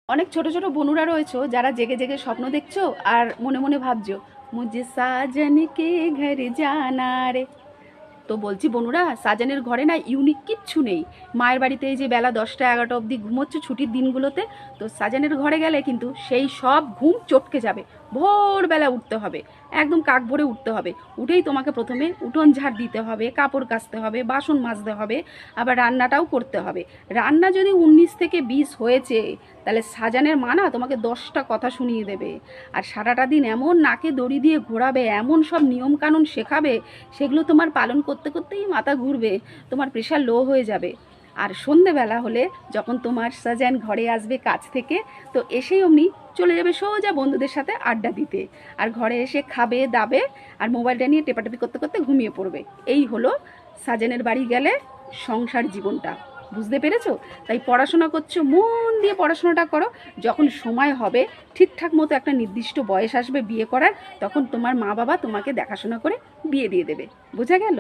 অনেক ছোট ছোট বনুরা রয়েছো যারা জেগে জেগে স্বপ্ন দেখছো আর মনে মনে ভাবছো মুঝে সাজনকে ঘর জানা রে। তো বলছি বনুরা, সাজানের ঘরে না ইউনিক কিচ্ছু নেই। মায়ের বাড়িতে এই যে বেলা 10টা 11টা অবধি ঘুমোচ্ছে ছুটির দিনগুলোতে, তো সাজানের ঘরে গেলে কিন্তু সেই সব ঘুম চটকে যাবে। ভোরবেলা উঠতে হবে, একদম কাক ভরে উঠতে হবে। উঠেই তোমাকে প্রথমে উঠোন ঝাড় দিতে হবে, কাপড় কাচতে হবে, বাসন মাজতে হবে, আবার রান্নাটাও করতে হবে। রান্না যদি 19 থেকে 20 হয়েছে, তাহলে সাজানের মা না তোমাকে 10টা কথা শুনিয়ে দেবে। আর সারাটা দিন এমন নাকে দড়ি দিয়ে ঘোরাবে, এমন সব নিয়মকানুন শেখাবে, সেগুলো তোমার পালন করতে করতেই মাথা ঘুরবে, তোমার প্রেশার লো হয়ে যাবে। আর সন্ধেবেলা হলে যখন তোমার সাজান ঘরে আসবে কাজ থেকে, তো এসেই অমনি চলে যাবে সোজা বন্ধুদের সাথে আড্ডা দিতে। আর ঘরে এসে খাবে দাবে আর মোবাইলটা নিয়ে টেপাটেপি করতে করতে ঘুমিয়ে পড়বে। এই হলো সাজানের বাড়ি গেলে সংসার জীবনটা। বুঝতে পেরেছো? তাই পড়াশোনা করছো, মন দিয়ে পড়াশোনাটা করো। যখন সময় হবে, ঠিকঠাক মতো একটা নির্দিষ্ট বয়স আসবে বিয়ে করার, তখন তোমার মা বাবা তোমাকে দেখাশোনা করে বিয়ে দিয়ে দেবে। বোঝা গেল?